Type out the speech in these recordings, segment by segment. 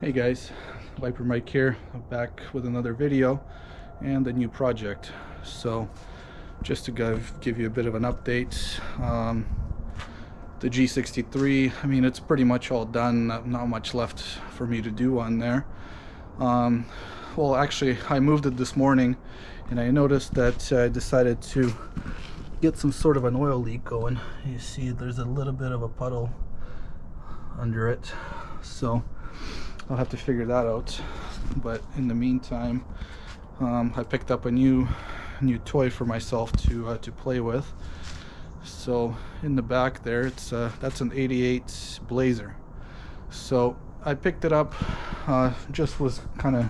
Hey guys, Viper Mike here. I'm back with another video and a new project. So just to give you a bit of an update, the G63, I mean, it's pretty much all done. Not much left for me to do on there. Well, actually, I moved it this morning and I noticed that I decided to get some sort of an oil leak going. You see there's a little bit of a puddle under it, so I'll have to figure that out. But in the meantime, I picked up a new toy for myself to play with. So in the back there, it's that's an '88 Blazer. So I picked it up, just was kind of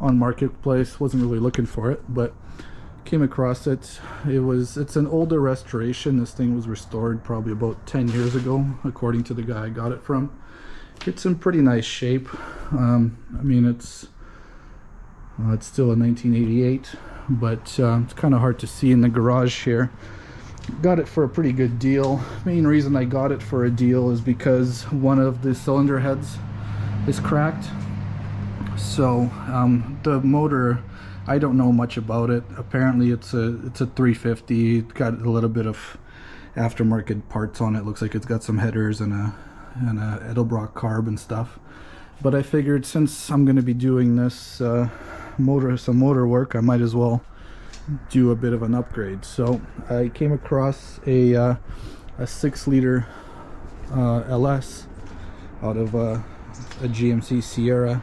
on marketplace, wasn't really looking for it, but came across it. It's an older restoration. This thing was restored probably about 10 years ago, according to the guy I got it from. It's in pretty nice shape. I mean, it's still a 1988, but it's kind of hard to see in the garage here. Got it for a pretty good deal. Main reason I got it for a deal is because one of the cylinder heads is cracked. So the motor, I don't know much about it. Apparently it's a 350. It's got a little bit of aftermarket parts on it. Looks like it's got some headers and a Edelbrock carb and stuff. But I figured since I'm going to be doing this some motor work, I might as well do a bit of an upgrade. So I came across a 6-liter LS out of a GMC Sierra.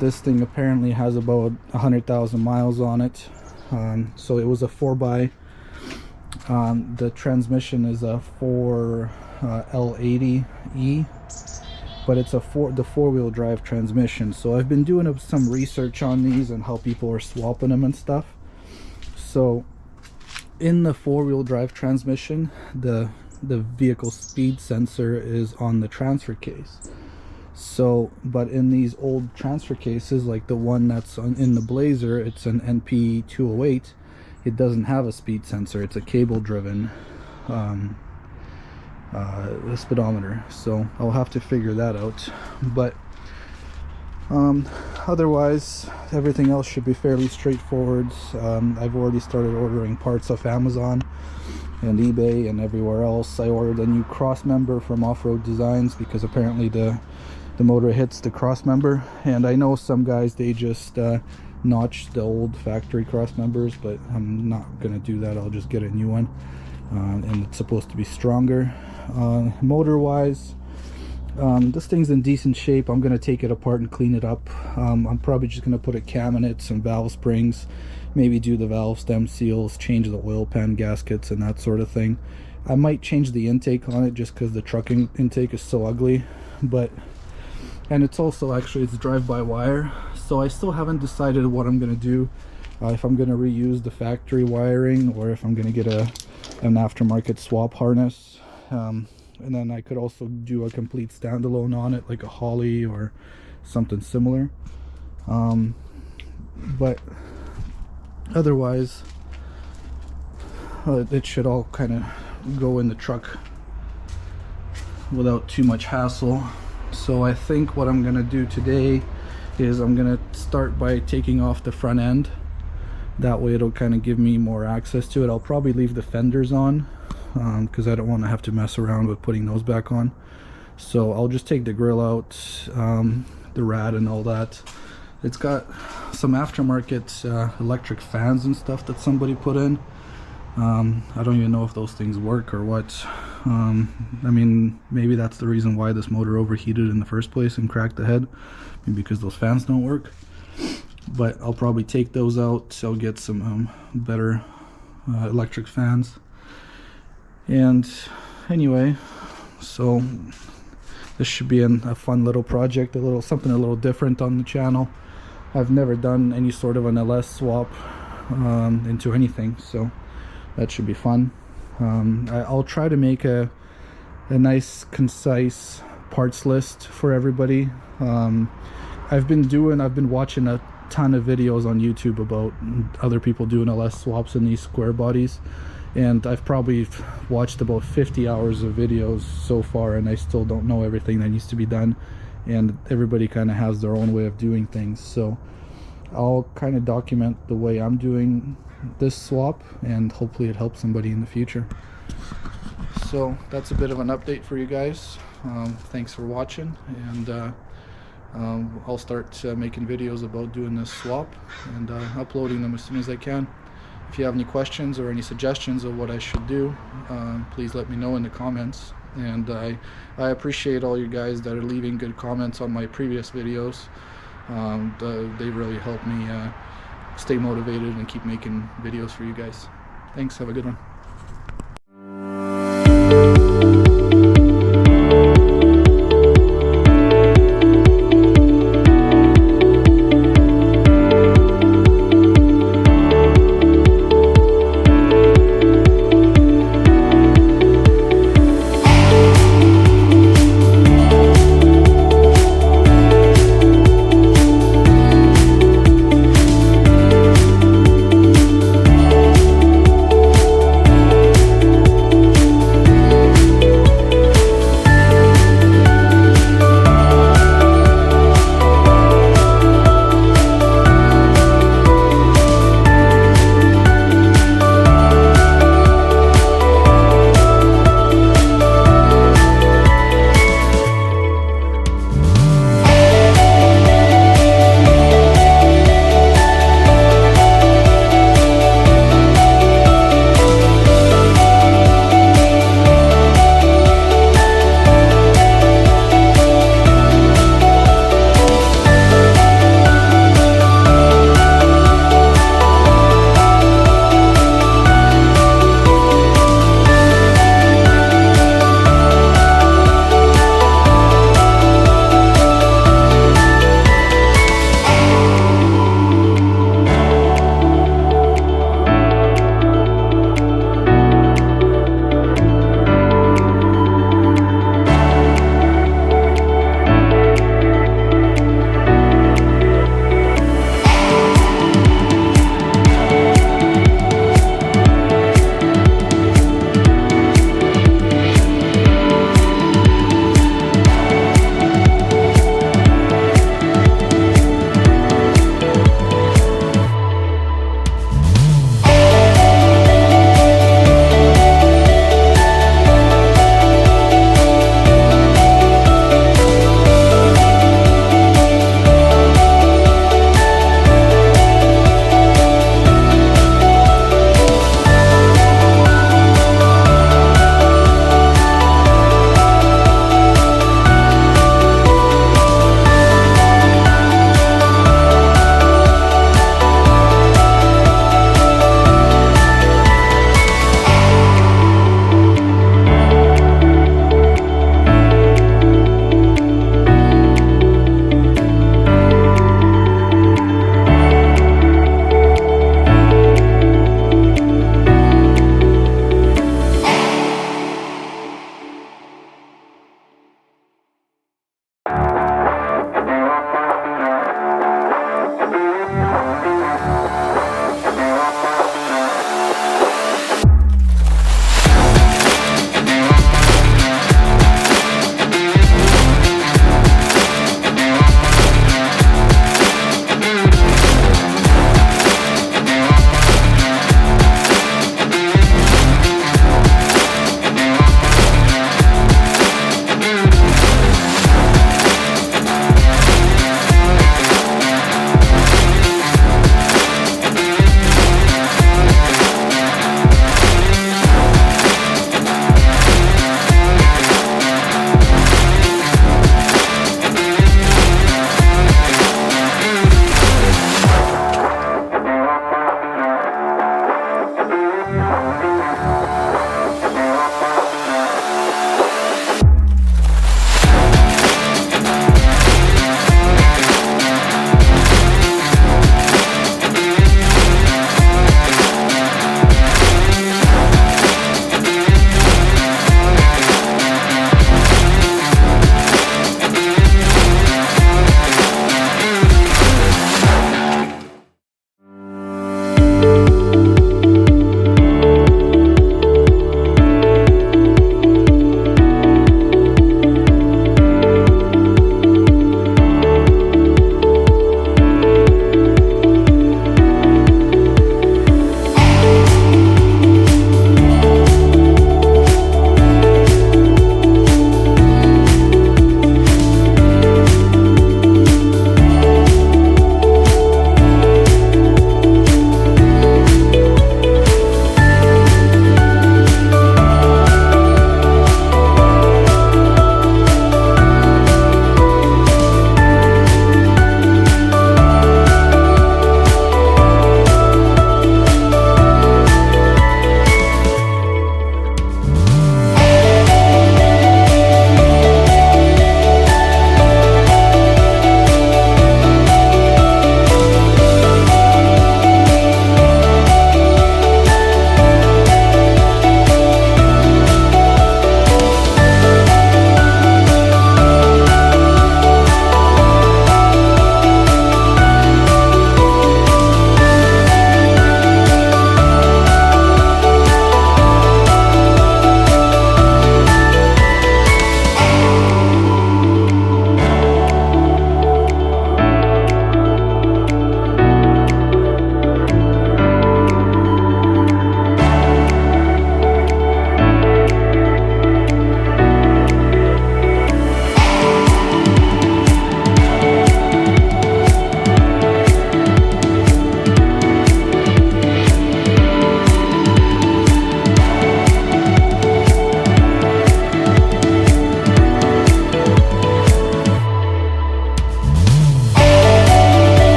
This thing apparently has about 100,000 miles on it. So it was a 4x. The transmission is a 4 L80E, but it's the four-wheel drive transmission. So I've been doing some research on these and how people are swapping them and stuff. So in the four-wheel drive transmission, the vehicle speed sensor is on the transfer case. So, but in these old transfer cases, like the one that's in the Blazer, it's an NP208. It doesn't have a speed sensor. It's a cable-driven speedometer. So I'll have to figure that out. But otherwise, everything else should be fairly straightforward. I've already started ordering parts off Amazon and eBay and everywhere else. I ordered a new cross member from Off-Road Designs because apparently the motor hits the cross member, and I know some guys, they just notch the old factory cross members, but I'm not gonna do that. I'll just get a new one, and it's supposed to be stronger. Motor wise, this thing's in decent shape. I'm gonna take it apart and clean it up. I'm probably just gonna put a cam in it, some valve springs, maybe do the valve stem seals, change the oil pan gaskets and that sort of thing. I might change the intake on it just because the truck intake is so ugly. And it's also actually, it's drive-by-wire, so I still haven't decided what I'm gonna do, if I'm gonna reuse the factory wiring or if I'm gonna get an aftermarket swap harness. And then I could also do a complete standalone on it, like a Holly or something similar. But otherwise, it should all kind of go in the truck without too much hassle. So I think what I'm gonna do today is I'm gonna start by taking off the front end. That way it'll kind of give me more access to it. I'll probably leave the fenders on because I don't want to have to mess around with putting those back on. So I'll just take the grill out, the rad and all that. It's got some aftermarket electric fans and stuff that somebody put in. I don't even know if those things work or what. I mean, maybe that's the reason why this motor overheated in the first place and cracked the head, maybe because those fans don't work. But I'll probably take those out. I'll get some better electric fans. And anyway, so this should be a fun little project, something a little different on the channel. I've never done any sort of an LS swap into anything, so that should be fun. I'll try to make a nice, concise parts list for everybody. I've been watching a ton of videos on YouTube about other people doing LS swaps in these square bodies, and I've probably watched about 50 hours of videos so far, and I still don't know everything that needs to be done. and everybody kind of has their own way of doing things. So I'll kind of document the way I'm doing this swap, and hopefully it helps somebody in the future. So that's a bit of an update for you guys. Thanks for watching, and I'll start making videos about doing this swap and uploading them as soon as I can. If you have any questions or any suggestions of what I should do, please let me know in the comments. And I appreciate all you guys that are leaving good comments on my previous videos. They really help me stay motivated and keep making videos for you guys. Thanks, have a good one.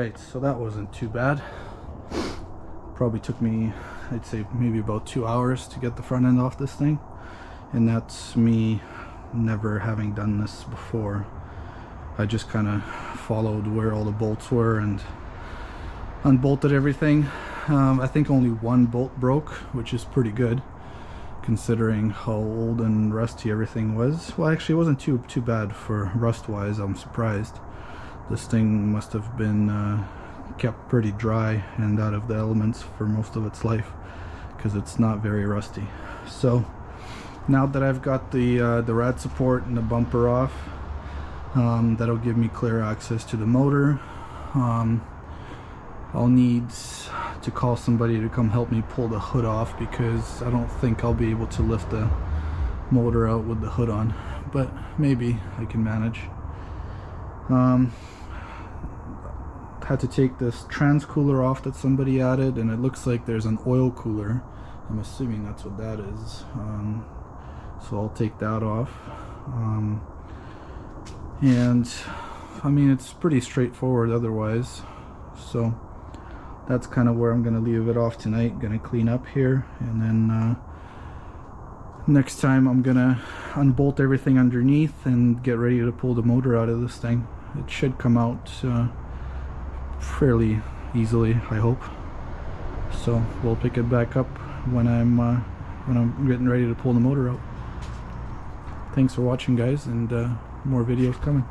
Alright, so that wasn't too bad. Probably took me, I'd say maybe about 2 hours to get the front end off this thing, and that's me never having done this before. I just kind of followed where all the bolts were and unbolted everything. I think only one bolt broke, which is pretty good considering how old and rusty everything was. Well, actually it wasn't too bad for rust wise. I'm surprised. This thing must have been kept pretty dry and out of the elements for most of its life, because it's not very rusty. So now that I've got the rad support and the bumper off, that'll give me clear access to the motor. I'll need to call somebody to come help me pull the hood off, because I don't think I'll be able to lift the motor out with the hood on, but maybe I can manage. Had to take this trans cooler off that somebody added, and it looks like there's an oil cooler. I'm assuming that's what that is. So I'll take that off. And I mean, it's pretty straightforward otherwise. So that's kind of where I'm gonna leave it off tonight. Gonna clean up here, and then next time I'm gonna unbolt everything underneath and get ready to pull the motor out of this thing. It should come out fairly easily, I hope. So we'll pick it back up when I'm getting ready to pull the motor out. Thanks for watching, guys, and more videos coming.